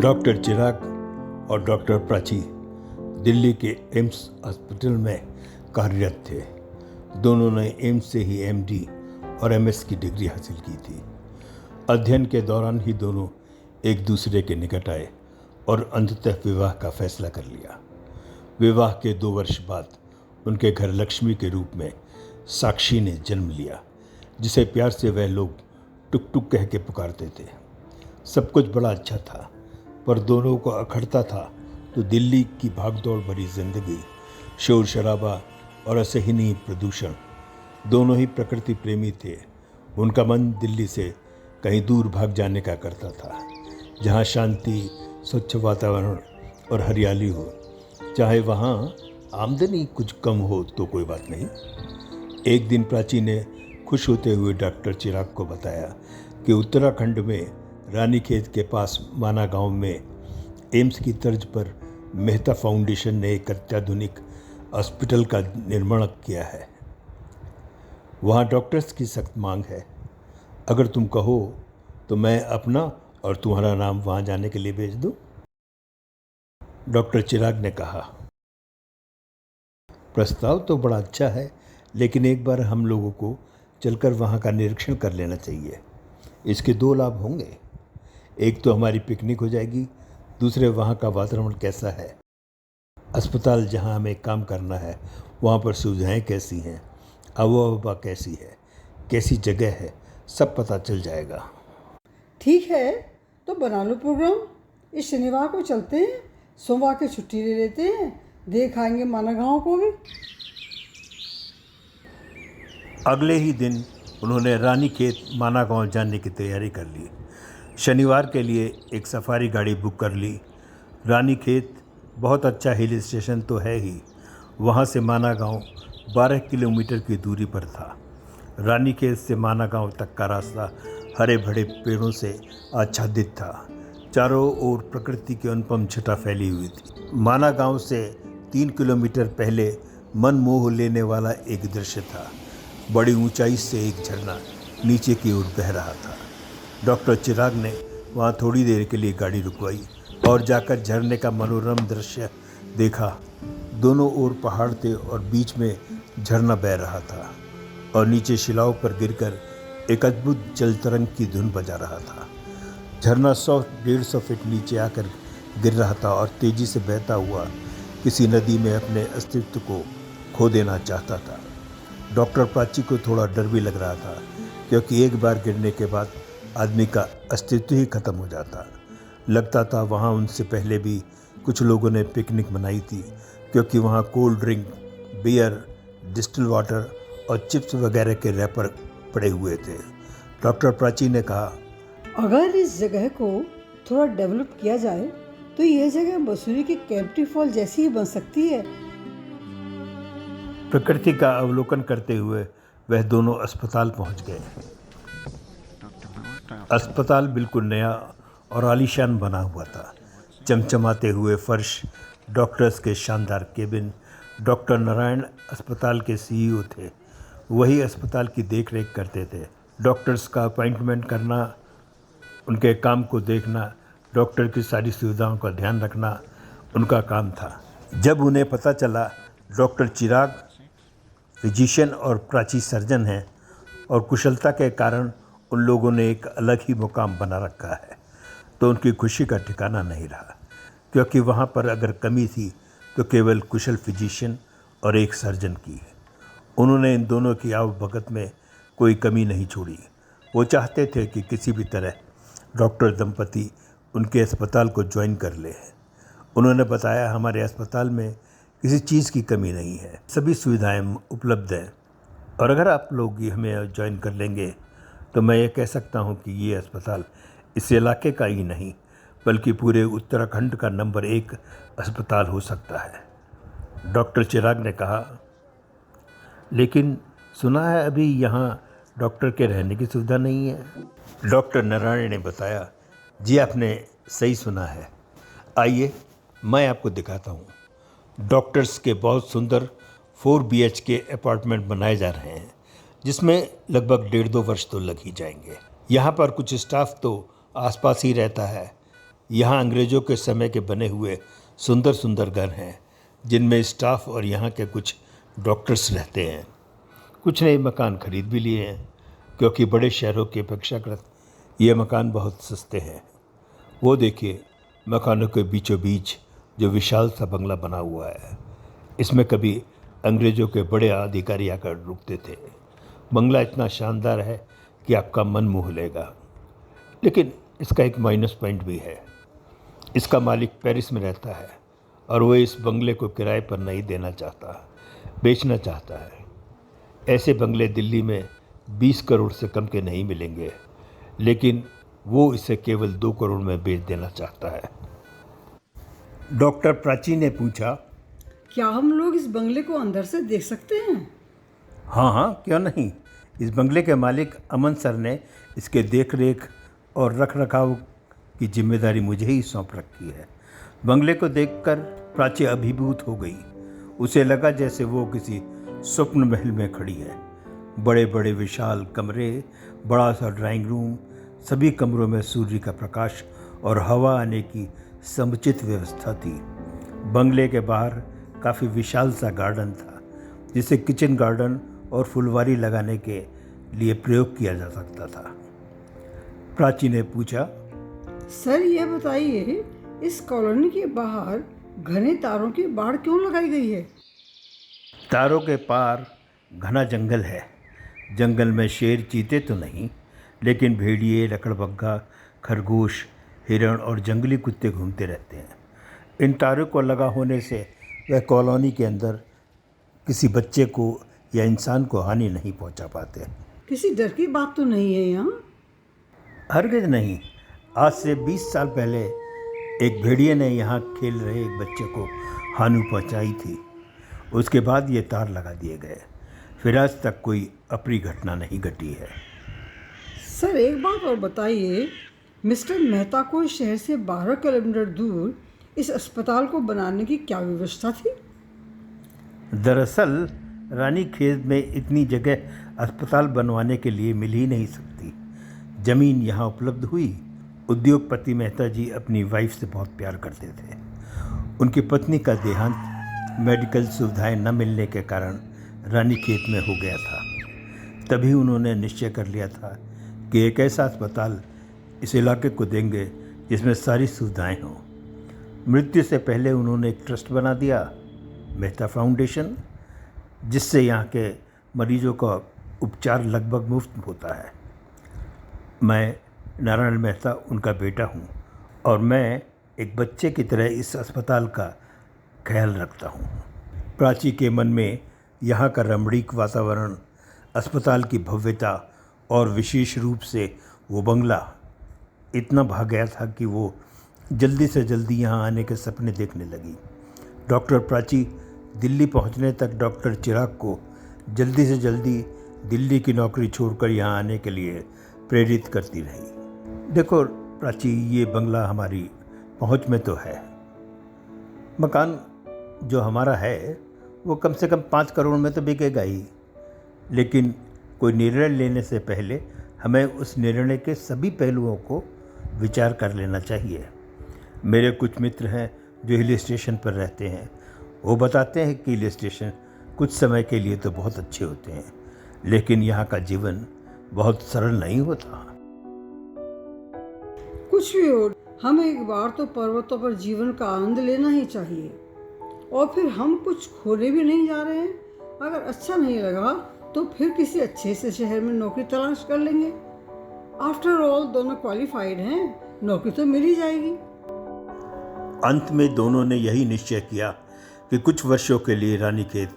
Doctor चिराग और doctor Prachi Delhi के AIIMS hospital में कार्यरत थे। दोनों ने एम्स से ही एमडी और एमएस की डिग्री हासिल की थी। अध्ययन के दौरान ही दोनों एक दूसरे के निकट आए और अंततः विवाह का फैसला कर लिया। विवाह के 2 वर्ष बाद उनके घर लक्ष्मी के रूप में साक्षी ने जन्म लिया, जिसे प्यार से वह लोग टुक टुक कह के पुकारते थे। सब कुछ बड़ा अच्छा था, पर दोनों को अखड़ता था तो दिल्ली की भागदौड़ भरी जिंदगी, शोर शराबा और असहनीय प्रदूषण। दोनों ही प्रकृति प्रेमी थे। उनका मन दिल्ली से कहीं दूर भाग जाने का करता था, जहाँ शांति, स्वच्छ वातावरण और हरियाली हो। चाहे वहाँ आमदनी कुछ कम हो तो कोई बात नहीं। एक दिन प्राची ने खुश होते हुए डॉक्टर चिराग को बताया कि उत्तराखंड में रानीखेत के पास माना गांव में एम्स की तर्ज पर मेहता फाउंडेशन ने एक अत्याधुनिक हॉस्पिटल का निर्माण किया है। वहाँ डॉक्टर्स की सख्त मांग है। अगर तुम कहो तो मैं अपना और तुम्हारा नाम वहाँ जाने के लिए भेज दूँ। डॉक्टर चिराग ने कहा, प्रस्ताव तो बड़ा अच्छा है, लेकिन एक बार हम लोगों को चलकर वहाँ का निरीक्षण कर लेना चाहिए। इसके 2 लाभ होंगे। एक तो हमारी पिकनिक हो जाएगी, दूसरे वहाँ का वातावरण कैसा है, अस्पताल जहाँ हमें काम करना है वहाँ पर सुविधाएं कैसी हैं, आबोहवा कैसी है, कैसी जगह है, सब पता चल जाएगा। ठीक है, तो बना लो प्रोग्राम। इस शनिवार को चलते हैं, सोमवार की छुट्टी ले लेते हैं, देख आएंगे माना गाँव को भी। अगले ही दिन उन्होंने रानीखेत माना गाँव जाने की तैयारी कर ली। शनिवार के लिए एक सफारी गाड़ी बुक कर ली। रानीखेत बहुत अच्छा हिल स्टेशन तो है ही, वहाँ से माना गाँव 12 किलोमीटर की दूरी पर था। रानीखेत से माना गाँव तक का रास्ता हरे भरे पेड़ों से आच्छादित था। चारों ओर प्रकृति की अनुपम छटा फैली हुई थी। माना गाँव से 3 किलोमीटर पहले मन मोह लेने वाला एक दृश्य था। बड़ी ऊंचाई से एक झरना नीचे की ओर बह रहा था। डॉक्टर चिराग ने वहाँ थोड़ी देर के लिए गाड़ी रुकवाई और जाकर झरने का मनोरम दृश्य देखा। दोनों ओर पहाड़ थे और बीच में झरना बह रहा था और नीचे शिलाओं पर गिरकर एक अद्भुत जल तरंग की धुन बजा रहा था। झरना 100-150 फीट नीचे आकर गिर रहा था और तेजी से बहता हुआ किसी नदी में अपने अस्तित्व को खो देना चाहता था। डॉक्टर प्राची को थोड़ा डर भी लग रहा था, क्योंकि एक बार गिरने के बाद आदमी का अस्तित्व ही खत्म हो जाता। लगता था वहाँ उनसे पहले भी कुछ लोगों ने पिकनिक मनाई थी, क्योंकि वहाँ cold drink, beer, distil water और चिप्स वगैरह के रैपर पड़े हुए थे। डॉक्टर प्राची ने कहा, अगर इस जगह को थोड़ा डेवलप किया जाए तो यह जगह मसूरी के कैंपटी फॉल जैसी ही बन सकती है। प्रकृति का अवलोकन करते हुए वह दोनों अस्पताल पहुंच गए। अस्पताल बिल्कुल नया और आलीशान बना हुआ था। चमचमाते हुए फर्श, डॉक्टर्स के शानदार केबिन। डॉक्टर नारायण अस्पताल के सीईओ थे। वही अस्पताल की देखरेख करते थे। डॉक्टर्स का अपॉइंटमेंट करना, उनके काम को देखना, डॉक्टर की सारी सुविधाओं का ध्यान रखना उनका काम था। जब उन्हें पता चला डॉक्टर चिराग फिजिशियन और प्राची सर्जन हैं और कुशलता के कारण उन लोगों ने एक अलग ही मुकाम बना रखा है, तो उनकी खुशी का ठिकाना नहीं रहा। क्योंकि वहाँ पर अगर कमी थी तो केवल कुशल फिजिशियन और एक सर्जन की है। उन्होंने इन दोनों की आवभगत में कोई कमी नहीं छोड़ी। वो चाहते थे कि किसी भी तरह डॉक्टर दंपति उनके अस्पताल को ज्वाइन कर ले। उन्होंने बताया, हमारे अस्पताल में किसी चीज़ की कमी नहीं है, सभी सुविधाएं उपलब्ध हैं, और अगर आप लोग ये हमें ज्वाइन कर लेंगे तो मैं ये कह सकता हूँ कि ये अस्पताल इस इलाके का ही नहीं बल्कि पूरे उत्तराखंड का नंबर 1 अस्पताल हो सकता है। डॉक्टर चिराग ने कहा, लेकिन सुना है अभी यहाँ डॉक्टर के रहने की सुविधा नहीं है। डॉक्टर नारायण ने बताया, जी आपने सही सुना है, आइए मैं आपको दिखाता हूँ। डॉक्टर्स के बहुत सुंदर 4 BHK अपार्टमेंट बनाए जा रहे हैं, जिसमें लगभग 1.5-2 वर्ष तो लग ही जाएंगे। यहाँ पर कुछ स्टाफ तो आसपास ही रहता है, यहाँ अंग्रेज़ों के समय के बने हुए सुंदर सुंदर घर हैं, जिनमें स्टाफ और यहाँ के कुछ डॉक्टर्स रहते हैं। कुछ ने मकान खरीद भी लिए हैं, क्योंकि बड़े शहरों की अपेक्षाकृत ये मकान बहुत सस्ते हैं। वो देखिए, मकानों के बीचों बीच जो विशाल सा बंगला बना हुआ है, इसमें कभी अंग्रेज़ों के बड़े अधिकारी आकर रुकते थे। बंगला इतना शानदार है कि आपका मन मोह लेगा। लेकिन इसका एक माइनस पॉइंट भी है। इसका मालिक पेरिस में रहता है और वो इस बंगले को किराए पर नहीं देना चाहता, बेचना चाहता है। ऐसे बंगले दिल्ली में 20 करोड़ से कम के नहीं मिलेंगे, लेकिन वो इसे केवल 2 करोड़ में बेच देना चाहता है। डॉक्टर प्राची ने पूछा, क्या हम लोग इस बंगले को अंदर से देख सकते हैं? हाँ हाँ, क्यों नहीं। इस बंगले के मालिक अमन सर ने इसके देख रेख और रख रखाव की जिम्मेदारी मुझे ही सौंप रखी है। बंगले को देखकर प्राची अभिभूत हो गई। उसे लगा जैसे वो किसी स्वप्न महल में खड़ी है। बड़े बड़े विशाल कमरे, बड़ा सा ड्राइंग रूम, सभी कमरों में सूर्य का प्रकाश और हवा आने की समुचित व्यवस्था थी। बंगले के बाहर काफ़ी विशाल सा गार्डन था, जिसे किचन गार्डन और फुलवारी लगाने के लिए प्रयोग किया जा सकता था। प्राची ने पूछा, सर ये बताइए, इस कॉलोनी के बाहर घने तारों की बाड़ क्यों लगाई गई है? तारों के पार घना जंगल है। जंगल में शेर चीते तो नहीं, लेकिन भेड़िए, लकड़बग्घा, खरगोश, हिरण और जंगली कुत्ते घूमते रहते हैं। इन तारों को लगा होने से वह कॉलोनी के अंदर किसी बच्चे को या इंसान को हानि नहीं पहुंचा पाते। किसी डर की बात तो नहीं है यहाँ? हरगिज़ नहीं। आज से 20 साल पहले एक भेड़िए ने यहाँ खेल रहे एक बच्चे को हानि पहुँचाई थी। उसके बाद ये तार लगा दिए गए। फिर आज तक कोई अप्रिय घटना नहीं घटी है। सर एक बात और बताइए, मिस्टर मेहता को इस शहर से 12 किलोमीटर दूर इस अस्पताल को बनाने की क्या व्यवस्था थी? दरअसल रानीखेत में इतनी जगह अस्पताल बनवाने के लिए मिल ही नहीं सकती। ज़मीन यहाँ उपलब्ध हुई। उद्योगपति मेहता जी अपनी वाइफ से बहुत प्यार करते थे। उनकी पत्नी का देहांत मेडिकल सुविधाएं न मिलने के कारण रानीखेत में हो गया था। तभी उन्होंने निश्चय कर लिया था कि एक ऐसा अस्पताल इस इलाके को देंगे जिसमें सारी सुविधाएं हों। मृत्यु से पहले उन्होंने एक ट्रस्ट बना दिया, मेहता फाउंडेशन, जिससे यहाँ के मरीजों का उपचार लगभग मुफ्त होता है। मैं नारायण मेहता उनका बेटा हूँ और मैं एक बच्चे की तरह इस अस्पताल का ख्याल रखता हूँ। प्राची के मन में यहाँ का रमणीक वातावरण, अस्पताल की भव्यता और विशेष रूप से वो बंगला इतना भा गया था कि वो जल्दी से जल्दी यहाँ आने के सपने देखने लगी। डॉक्टर प्राची दिल्ली पहुँचने तक डॉक्टर चिराग को जल्दी से जल्दी दिल्ली की नौकरी छोड़कर यहाँ आने के लिए प्रेरित करती रही। देखो प्राची, ये बंगला हमारी पहुँच में तो है। मकान जो हमारा है वो कम से कम 5 करोड़ में तो बिकेगा ही, लेकिन कोई निर्णय लेने से पहले हमें उस निर्णय के सभी पहलुओं को विचार कर लेना चाहिए। मेरे कुछ मित्र हैं जो हिल स्टेशन पर रहते हैं। वो बताते हैं कि हिल स्टेशन कुछ समय के लिए तो बहुत अच्छे होते हैं, लेकिन यहाँ का जीवन बहुत सरल नहीं होता। कुछ भी हो, हमें एक बार तो पर्वतों पर जीवन का आनंद लेना ही चाहिए। और फिर हम कुछ खोने भी नहीं जा रहे हैं। अगर अच्छा नहीं लगा तो फिर किसी अच्छे से शहर में नौकरी तलाश कर लेंगे। आफ्टर ऑल दोनों क्वालिफाइड हैं, नौकरी तो मिल ही जाएगी। अंत में दोनों ने यही निश्चय किया कि कुछ वर्षों के लिए रानीखेत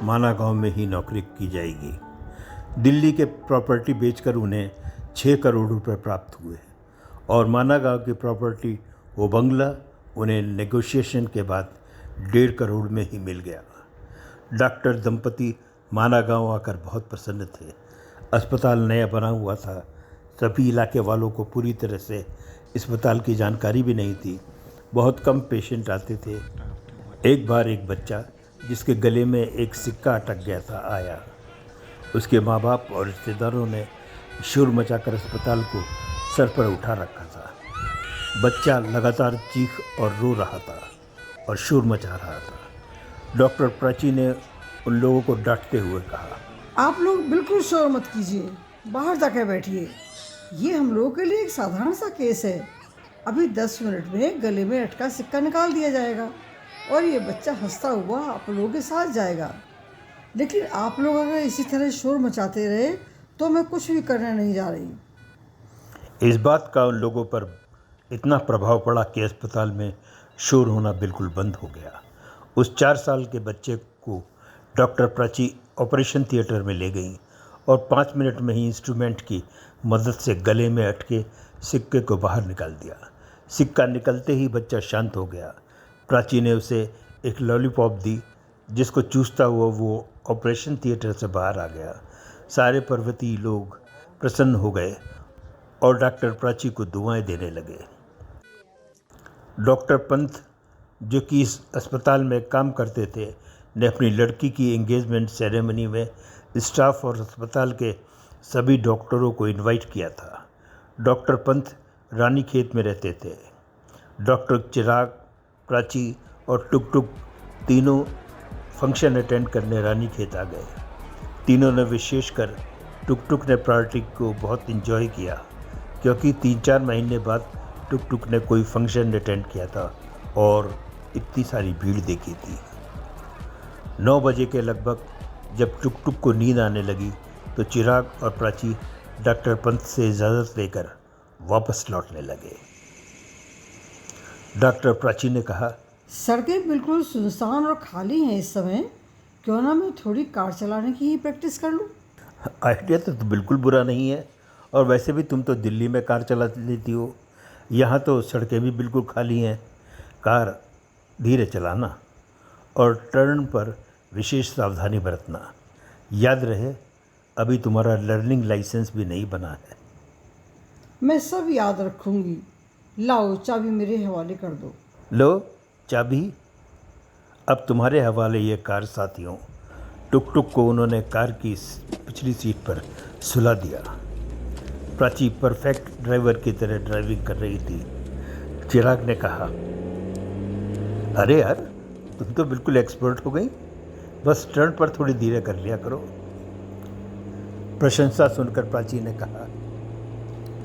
माना गांव में ही नौकरी की जाएगी। दिल्ली के प्रॉपर्टी बेचकर उन्हें 6 करोड़ रुपए प्राप्त हुए और माना गांव की प्रॉपर्टी, वो बंगला, उन्हें नेगोशिएशन के बाद 1.5 करोड़ में ही मिल गया। डॉक्टर दंपति माना गांव आकर बहुत प्रसन्न थे। अस्पताल नया बना हुआ था। सभी इलाके वालों को पूरी तरह से अस्पताल की जानकारी भी नहीं थी। बहुत कम पेशेंट आते थे। एक बार एक बच्चा जिसके गले में एक सिक्का अटक गया था आया। उसके माँ बाप और रिश्तेदारों ने शोर मचाकर अस्पताल को सर पर उठा रखा था। बच्चा लगातार चीख और रो रहा था और शोर मचा रहा था। डॉक्टर प्राची ने उन लोगों को डांटते हुए कहा, आप लोग बिल्कुल शोर मत कीजिए, बाहर जाकर बैठिए। ये हम लोगों के लिए एक साधारण सा केस है। अभी 10 मिनट में गले में अटका सिक्का निकाल दिया जाएगा और ये बच्चा हंसता हुआ आप लोगों के साथ जाएगा। लेकिन आप लोग अगर इसी तरह शोर मचाते रहे तो मैं कुछ भी करने नहीं जा रही। इस बात का उन लोगों पर इतना प्रभाव पड़ा कि अस्पताल में शोर होना बिल्कुल बंद हो गया। उस 4 साल के बच्चे को डॉक्टर प्राची ऑपरेशन थिएटर में ले गई और 5 मिनट में ही इंस्ट्रूमेंट की मदद से गले में अटके सिक्के को बाहर निकाल दिया। सिक्का निकलते ही बच्चा शांत हो गया। प्राची ने उसे एक लॉलीपॉप दी, जिसको चूसता हुआ वो ऑपरेशन थिएटर से बाहर आ गया। सारे पर्वतीय लोग प्रसन्न हो गए और डॉक्टर प्राची को दुआएं देने लगे। डॉक्टर पंत, जो कि इस अस्पताल में काम करते थे, ने अपनी लड़की की एंगेजमेंट सेरेमनी में स्टाफ और अस्पताल के सभी डॉक्टरों को इनवाइट किया था। डॉक्टर पंत रानीखेत में रहते थे। डॉक्टर चिराग, प्राची और टुक टुक तीनों फंक्शन अटेंड करने रानीखेत आ गए। तीनों ने, विशेषकर टुक टुक ने, पार्टी को बहुत इन्जॉय किया, क्योंकि 3-4 महीने बाद टुक टुक ने कोई फंक्शन अटेंड किया था और इतनी सारी भीड़ देखी थी। 9 बजे के लगभग जब टुक टुक को नींद आने लगी तो चिराग और प्राची डॉक्टर पंत से इजाज़त लेकर वापस लौटने लगे। डॉक्टर प्राची ने कहा, सड़कें बिल्कुल सुनसान और खाली हैं इस समय, क्यों ना मैं थोड़ी कार चलाने की ही प्रैक्टिस कर लूँ। आइडिया तो बिल्कुल बुरा नहीं है, और वैसे भी तुम तो दिल्ली में कार चला लेती हो। यहाँ तो सड़कें भी बिल्कुल खाली हैं। कार धीरे चलाना और टर्न पर विशेष सावधानी बरतना। याद रहे, अभी तुम्हारा लर्निंग लाइसेंस भी नहीं बना है। मैं सब याद रखूँगी। लाओ चाबी मेरे हवाले कर दो। लो चाबी, अब तुम्हारे हवाले ये कार साथियों। टुक टुक को उन्होंने कार की पिछली सीट पर सुला दिया। प्राची परफेक्ट ड्राइवर की तरह ड्राइविंग कर रही थी। चिराग ने कहा, अरे यार, तुम तो बिल्कुल एक्सपर्ट हो गई, बस टर्न पर थोड़ी धीरे कर लिया करो। प्रशंसा सुनकर प्राची ने कहा,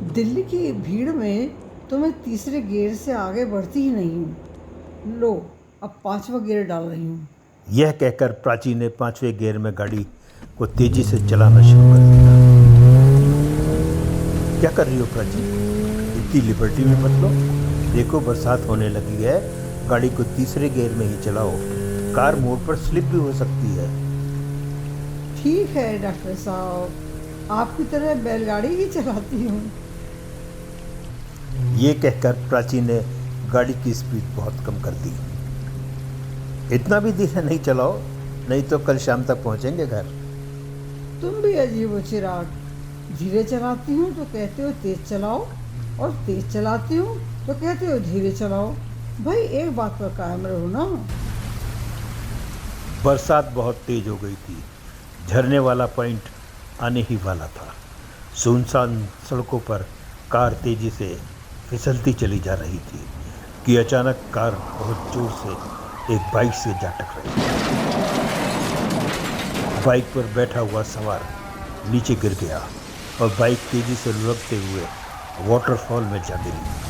दिल्ली की भीड़ में तो मैं तीसरे गियर से आगे बढ़ती ही नहीं हूँ। लो, अब 5वां गियर डाल रही हूँ। यह कहकर प्राची ने 5वें गियर में गाड़ी को तेजी से चलाना शुरू कर दिया। क्या कर रही हो प्राची? इतनी लिबर्टी में मत लो। देखो, बरसात होने लगी है, गाड़ी को तीसरे गियर में ही चलाओ। कार मोड़ पर स्लिप भी हो सकती है। ठीक है डॉक्टर साहब, आपकी तरह बैलगाड़ी ही चलाती हूँ। ये कहकर प्राची ने गाड़ी की स्पीड बहुत कम कर दी। इतना भी धीरे नहीं चलाओ, नहीं तो कल शाम तक पहुंचेंगे घर। तुम भी अजीब हो चिराग, धीरे चलाती हूँ तो कहते हो तेज चलाओ, और तेज चलाती हूँ तो कहते हो धीरे चलाओ। भाई एक बात पर कायम रहो ना। बरसात बहुत तेज हो गई थी। झरने वाला पॉइंट आने ही वाला था। सुनसान सड़कों पर कार तेजी से फिसलती चली जा रही थी कि अचानक कार बहुत जोर से एक बाइक से जा टकराई। बाइक पर बैठा हुआ सवार नीचे गिर गया और बाइक तेजी से लुढ़कते हुए वाटरफॉल में जा गिरी।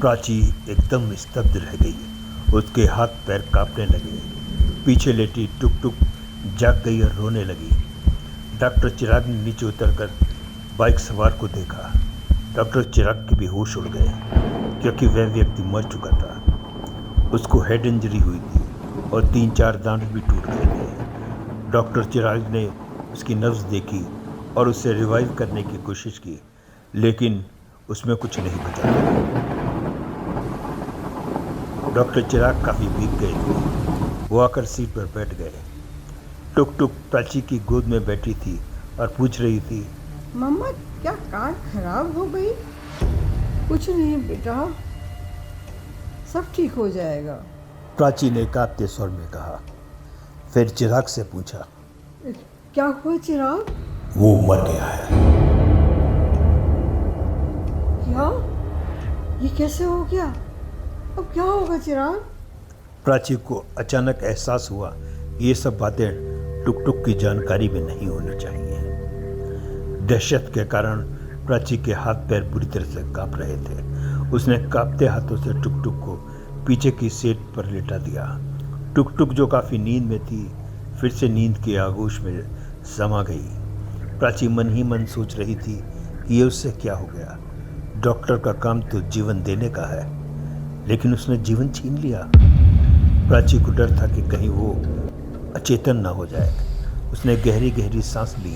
प्राची एकदम स्तब्ध रह गई। उसके हाथ पैर कांपने लगे। पीछे लेटी टुक टुक जाग गई और रोने लगी। डॉक्टर चिराग ने नीचे उतरकर बाइक सवार को देखा। डॉक्टर चिराग के भी होश उड़ गए, क्योंकि वह व्यक्ति मर चुका था। उसको हेड इंजरी हुई थी और 3-4 दांत भी टूट गए थे। डॉक्टर चिराग ने उसकी नब्ज देखी और उसे रिवाइव करने की कोशिश की, लेकिन उसमें कुछ नहीं बचा था। डॉक्टर चिराग काफ़ी भीग गए थे। वो आकर सीट पर बैठ गए। टुक टुक प्राची की गोद में बैठी थी और पूछ रही थी, मम्मा क्या कार खराब हो गई? कुछ नहीं बेटा, सब ठीक हो जाएगा। प्राची ने कांपते स्वर में कहा। फिर चिराग से पूछा, क्या हुआ चिराग? वो मर गया है। क्या? ये कैसे हो गया? अब क्या होगा चिराग? प्राची को अचानक एहसास हुआ ये सब बातें टुक टुक की जानकारी में नहीं होनी चाहिए। दहशत के कारण प्राची के हाथ पैर बुरी तरह से कांप रहे थे। उसने कांपते हाथों से टुक टुक को पीछे की सीट पर लेटा दिया। टुक टुक जो काफ़ी नींद में थी फिर से नींद के आगोश में समा गई। प्राची मन ही मन सोच रही थी कि ये उससे क्या हो गया। डॉक्टर का काम तो जीवन देने का है, लेकिन उसने जीवन छीन लिया। प्राची को डर था कि कहीं वो अचेतन ना हो जाए। उसने गहरी गहरी सांस ली,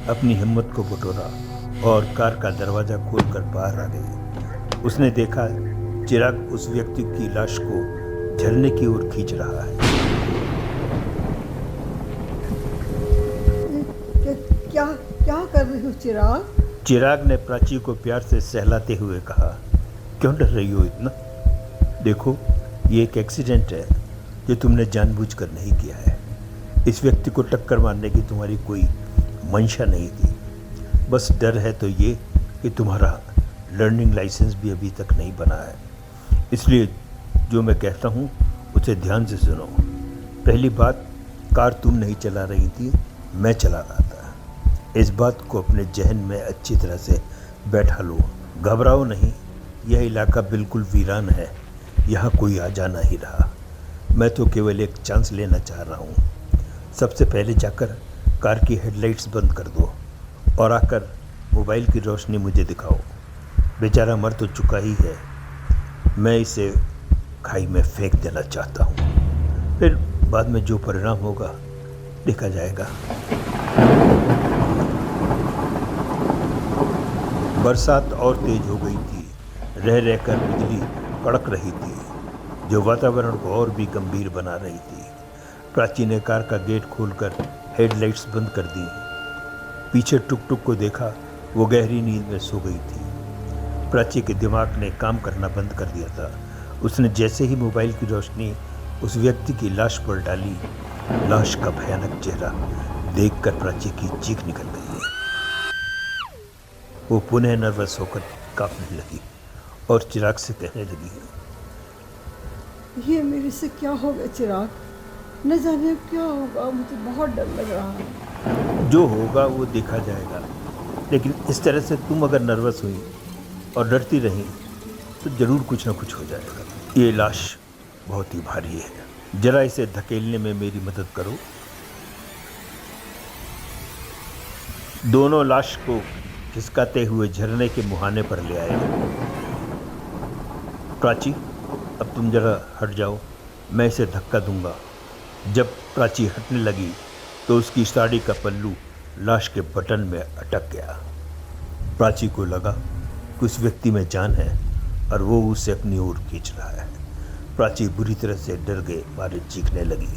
अपनी हिम्मत को बटोरा और कार का दरवाज़ा खोलकर बाहर आ गई। उसने देखा चिराग उस व्यक्ति की लाश को झरने की ओर खींच रहा है। क्या क्या कर रही हो चिराग? चिराग ने प्राची को प्यार से सहलाते हुए कहा, क्यों डर रही हो इतना? देखो, ये एक एक्सीडेंट है जो तुमने जानबूझकर नहीं किया है। इस व्यक्ति को टक्कर मारने की तुम्हारी कोई मंशा नहीं थी। बस डर है तो ये कि तुम्हारा लर्निंग लाइसेंस भी अभी तक नहीं बना है। इसलिए जो मैं कहता हूँ उसे ध्यान से सुनो। पहली बात, कार तुम नहीं चला रही थी, मैं चला रहा था। इस बात को अपने जहन में अच्छी तरह से बैठा लो। घबराओ नहीं, यह इलाका बिल्कुल वीरान है, यहाँ कोई आ जा नहीं रहा। मैं तो केवल एक चांस लेना चाह रहा हूँ। सबसे पहले जाकर कार की हेडलाइट्स बंद कर दो और आकर मोबाइल की रोशनी मुझे दिखाओ। बेचारा मर तो चुका ही है, मैं इसे खाई में फेंक देना चाहता हूँ। फिर बाद में जो परिणाम होगा देखा जाएगा। बरसात और तेज हो गई थी। रह रहकर बिजली कड़क रही थी, जो वातावरण को और भी गंभीर बना रही थी। प्राची ने कार का गेट खोलकर हेडलाइट्स बंद कर दी। पीछे टुक टुक को देखा, वो गहरी नींद में सो गई थी। प्राची के दिमाग ने काम करना बंद कर दिया था। उसने जैसे ही मोबाइल की रोशनी उस व्यक्ति की लाश पर डाली, लाश का भयानक चेहरा देखकर प्राची की चीख निकल गई। वो पुनः नर्वस होकर कांपने लगी और चिराग से कहने लगी, ये मेरे से क्या हो गया चिराग? न जाने अब क्या होगा, मुझे बहुत डर लग रहा है। जो होगा वो देखा जाएगा, लेकिन इस तरह से तुम अगर नर्वस हुई और डरती रही तो ज़रूर कुछ ना कुछ हो जाएगा। ये लाश बहुत ही भारी है, जरा इसे धकेलने में मेरी मदद करो। दोनों लाश को खिसकाते हुए झरने के मुहाने पर ले आए। प्राची, अब तुम जरा हट जाओ, मैं इसे धक्का दूंगा। जब प्राची हटने लगी तो उसकी साड़ी का पल्लू लाश के बटन में अटक गया। प्राची को लगा कि उस व्यक्ति में जान है और वो उसे अपनी ओर खींच रहा है। प्राची बुरी तरह से डर गए मारे चीखने लगी।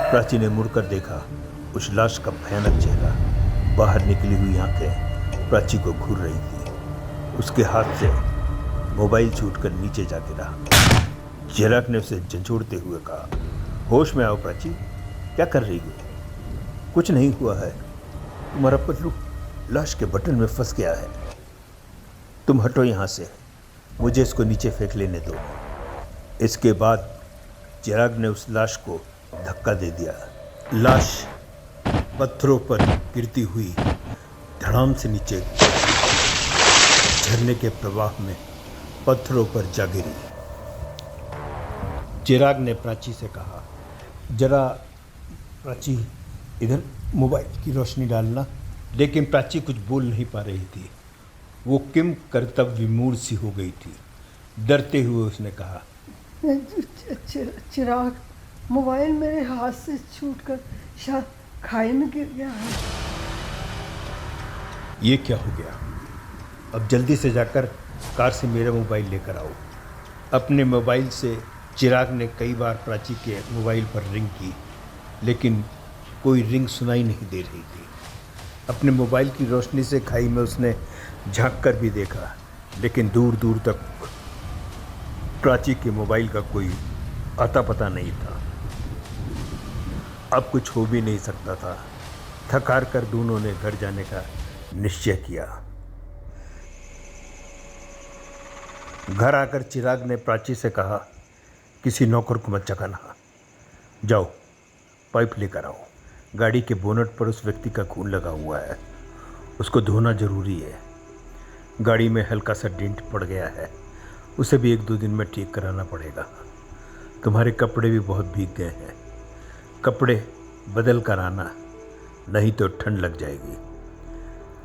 प्राची ने मुड़कर देखा, उस लाश का भयानक चेहरा, बाहर निकली हुई आंखें प्राची को घूर रही थी। उसके हाथ से मोबाइल छूटकर नीचे जा गिरा। चिराग ने उसे झंझोड़ते हुए कहा, होश में आओ प्राची, क्या कर रही हो? कुछ नहीं हुआ है, तुम्हारा पल्लू लाश के बटन में फंस गया है। तुम हटो यहाँ से, मुझे इसको नीचे फेंक लेने दो। इसके बाद चिराग ने उस लाश को धक्का दे दिया। लाश पत्थरों पर गिरती हुई धड़ाम से नीचे झरने के प्रवाह में पत्थरों पर जा गिरी। चिराग ने प्राची से कहा, जरा प्राची इधर मोबाइल की रोशनी डालना। लेकिन प्राची कुछ बोल नहीं पा रही थी। वो किम कर्तव्य विमूढ़ सी हो गई थी। डरते हुए उसने कहा, चिराग, मोबाइल मेरे हाथ से छूटकर शायद खाई में गिर गया है। ये क्या हो गया? अब जल्दी से जाकर कार से मेरा मोबाइल लेकर आओ। अपने मोबाइल से चिराग ने कई बार प्राची के मोबाइल पर रिंग की, लेकिन कोई रिंग सुनाई नहीं दे रही थी। अपने मोबाइल की रोशनी से खाई में उसने झांक कर भी देखा, लेकिन दूर दूर तक प्राची के मोबाइल का कोई आता पता नहीं था। अब कुछ हो भी नहीं सकता था। थक हार कर दोनों ने घर जाने का निश्चय किया। घर आकर चिराग ने प्राची से कहा, किसी नौकर को मत जगाना, जाओ पाइप लेकर आओ। गाड़ी के बोनट पर उस व्यक्ति का खून लगा हुआ है, उसको धोना जरूरी है। गाड़ी में हल्का सा डेंट पड़ गया है, उसे भी 1-2 दिन में ठीक कराना पड़ेगा। तुम्हारे कपड़े भी बहुत भीग गए हैं, कपड़े बदल कर आना, नहीं तो ठंड लग जाएगी।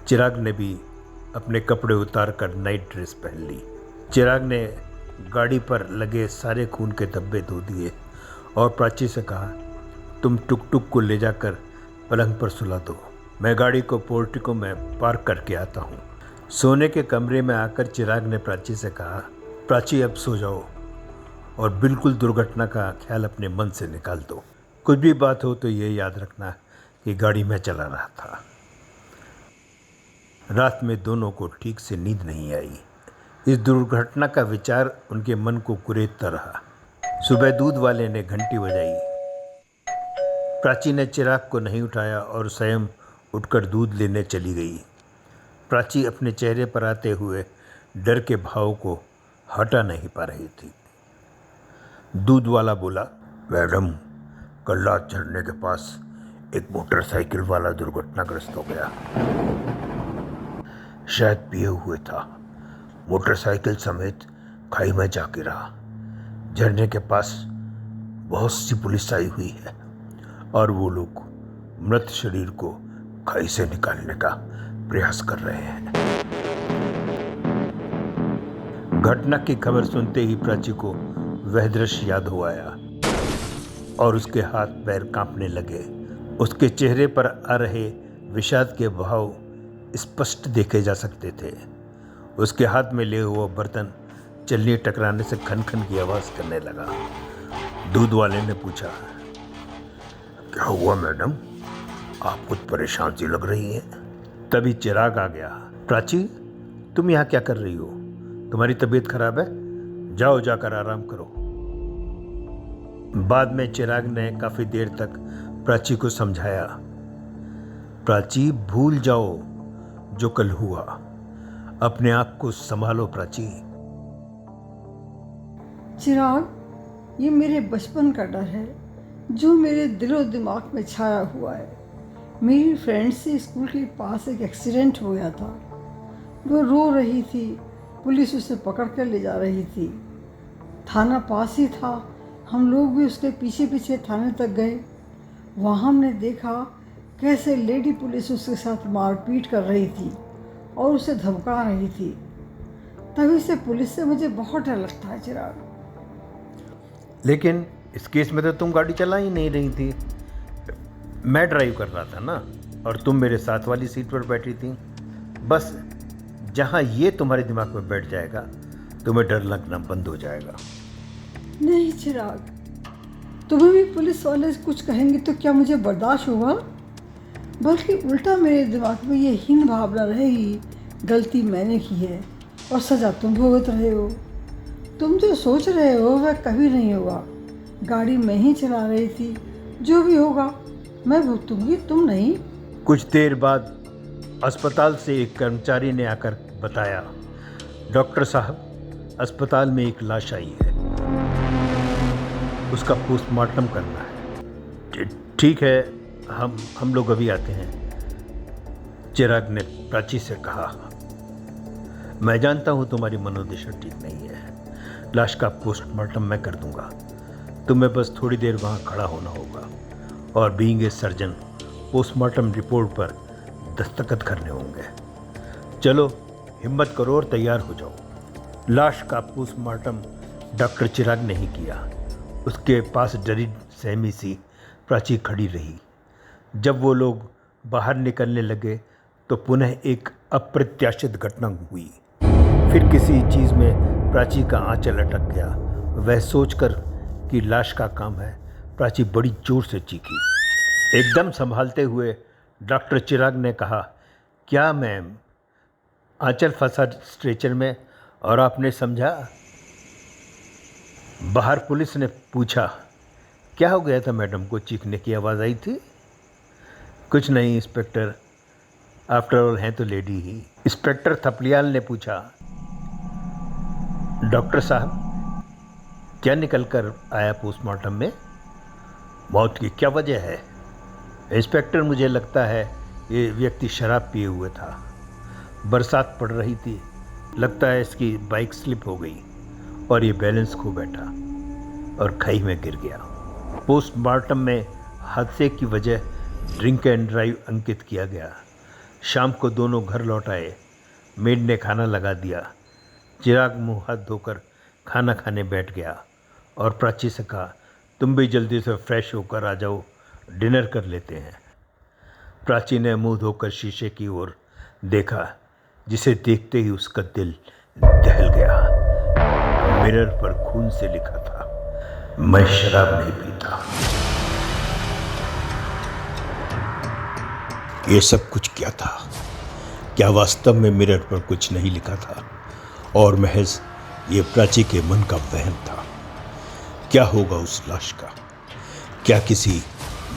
चिराग ने भी अपने कपड़े उतार कर नाइट ड्रेस पहन ली। चिराग ने गाड़ी पर लगे सारे खून के धब्बे धो दिए और प्राची से कहा, तुम टुक को ले जाकर पलंग पर सुला दो, मैं गाड़ी को पोर्टिको में पार्क करके आता हूँ। सोने के कमरे में आकर चिराग ने प्राची से कहा, प्राची अब सो जाओ और बिल्कुल दुर्घटना का ख्याल अपने मन से निकाल दो। कुछ भी बात हो तो ये याद रखना कि गाड़ी में चला रहा था। रात में दोनों को ठीक से नींद नहीं आई। इस दुर्घटना का विचार उनके मन को कुरेदता रहा। सुबह दूध वाले ने घंटी बजाई। प्राची ने चिराग को नहीं उठाया और स्वयं उठकर दूध लेने चली गई। प्राची अपने चेहरे पर आते हुए डर के भाव को हटा नहीं पा रही थी। दूध वाला बोला, मैडम, कल्ला झरने के पास एक मोटरसाइकिल वाला दुर्घटनाग्रस्त हो गया, शायद पिए हुए था, मोटरसाइकिल समेत खाई में जा गिरा। झरने के पास बहुत सी पुलिस आई हुई है और वो लोग मृत शरीर को खाई से निकालने का प्रयास कर रहे हैं। घटना की खबर सुनते ही प्राची को वह दृश्य याद हो आया और उसके हाथ पैर कांपने लगे। उसके चेहरे पर आ रहे विषाद के भाव स्पष्ट देखे जा सकते थे। उसके हाथ में लिए हुआ बर्तन चलनी टकराने से खन खन की आवाज़ करने लगा। दूध वाले ने पूछा, क्या हुआ मैडम, आप कुछ परेशान सी लग रही हैं। तभी चिराग आ गया। प्राची, तुम यहाँ क्या कर रही हो? तुम्हारी तबीयत खराब है? जाओ जाकर आराम करो। बाद में चिराग ने काफ़ी देर तक प्राची को समझाया, प्राची भूल जाओ जो कल हुआ, अपने आप को संभालो प्राची। चिराग, ये मेरे बचपन का डर है जो मेरे दिलो दिमाग में छाया हुआ है। मेरी फ्रेंड से स्कूल के पास एक एक्सीडेंट हो गया था। वो रो रही थी, पुलिस उसे पकड़ कर ले जा रही थी। थाना पास ही था, हम लोग भी उसके पीछे पीछे थाने तक गए। वहाँ हमने देखा कैसे लेडी पुलिस उसके साथ मारपीट कर रही थी और उसे धमका रही थी। तभी से पुलिस से मुझे बहुत डर लगता है चिराग। लेकिन इस केस में तो तुम गाड़ी चला ही नहीं रही थी, मैं ड्राइव कर रहा था ना, और तुम मेरे साथ वाली सीट पर बैठी थी। बस जहाँ ये तुम्हारे दिमाग में बैठ जाएगा तुम्हें डर लगना बंद हो जाएगा। नहीं चिराग, तुम्हें भी पुलिस वाले कुछ कहेंगे तो क्या मुझे बर्दाश्त होगा? बल्कि उल्टा मेरे दिमाग में ये हीन भावना रहेगी, गलती मैंने की है और सज़ा तुम भुगत रहे हो। तुम जो सोच रहे हो वह कभी नहीं होगा। गाड़ी मैं ही चला रही थी, जो भी होगा मैं भुगतूंगी, तुम नहीं। कुछ देर बाद अस्पताल से एक कर्मचारी ने आकर बताया, डॉक्टर साहब, अस्पताल में एक लाश आई है, उसका पोस्टमार्टम करना है। ठीक है, हम लोग अभी आते हैं, चिराग ने प्राची से कहा। मैं जानता हूँ तुम्हारी मनोदशा ठीक नहीं है, लाश का पोस्टमार्टम मैं कर दूंगा, तुम्हें बस थोड़ी देर वहाँ खड़ा होना होगा और being a surgeon postmortem report पर दस्तखत करने होंगे। चलो हिम्मत करो और तैयार हो जाओ। लाश का पोस्टमार्टम डॉक्टर चिराग ने ही किया। उसके पास डरी सहमी सी प्राची खड़ी रही। जब वो लोग बाहर निकलने लगे तो पुनः एक अप्रत्याशित घटना हुई। फिर किसी चीज़ में प्राची का आंचल अटक गया। वह सोचकर कि लाश का काम है, प्राची बड़ी जोर से चीखी। एकदम संभालते हुए डॉक्टर चिराग ने कहा, क्या मैम, आंचल फंसा स्ट्रेचर में और आपने समझा? बाहर पुलिस ने पूछा, क्या हो गया था मैडम को, चीखने की आवाज़ आई थी? कुछ नहीं इंस्पेक्टर, आफ्टर ऑल हैं तो लेडी ही। इंस्पेक्टर थपलियाल ने पूछा, डॉक्टर साहब, क्या निकल कर आया पोस्टमार्टम में? मौत की क्या वजह है? इंस्पेक्टर, मुझे लगता है ये व्यक्ति शराब पिए हुए था। बरसात पड़ रही थी, लगता है इसकी बाइक स्लिप हो गई और ये बैलेंस खो बैठा और खाई में गिर गया। पोस्टमार्टम में हादसे की वजह ड्रिंक एंड ड्राइव अंकित किया गया। शाम को दोनों घर लौट आए। मेड ने खाना लगा दिया। चिराग मुंह हाथ धोकर खाना खाने बैठ गया और प्राची से कहा, तुम भी जल्दी से फ्रेश होकर आ जाओ, डिनर कर लेते हैं। प्राची ने मुंह धोकर शीशे की ओर देखा, जिसे देखते ही उसका दिल दहल गया। मिरर पर खून से लिखा था, मैं शराब नहीं पीता। ये सब कुछ क्या था? क्या वास्तव में मिरर पर कुछ नहीं लिखा था और महज ये प्राची के मन का वहम था? क्या होगा उस लाश का? क्या किसी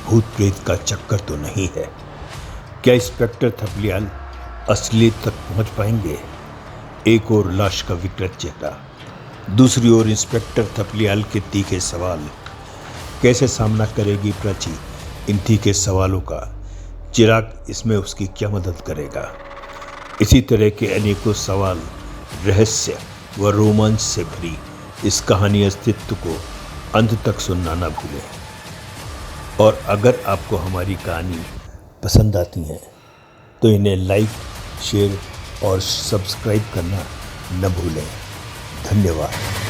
भूत प्रेत का चक्कर तो नहीं है? क्या इंस्पेक्टर थपलियाल असली तक पहुंच पाएंगे? एक और लाश का विकृत चेहरा, दूसरी ओर इंस्पेक्टर थपलियाल के तीखे सवाल। कैसे सामना करेगी प्राची इन तीखे सवालों का? चिराग इसमें उसकी क्या मदद करेगा? इसी तरह के अनेकों सवाल, रहस्य व रोमांच से भरी इस कहानी अस्तित्व को अंत तक सुनना न भूलें। और अगर आपको हमारी कहानी पसंद आती हैं तो इन्हें लाइक, शेयर और सब्सक्राइब करना न भूलें। धन्यवाद।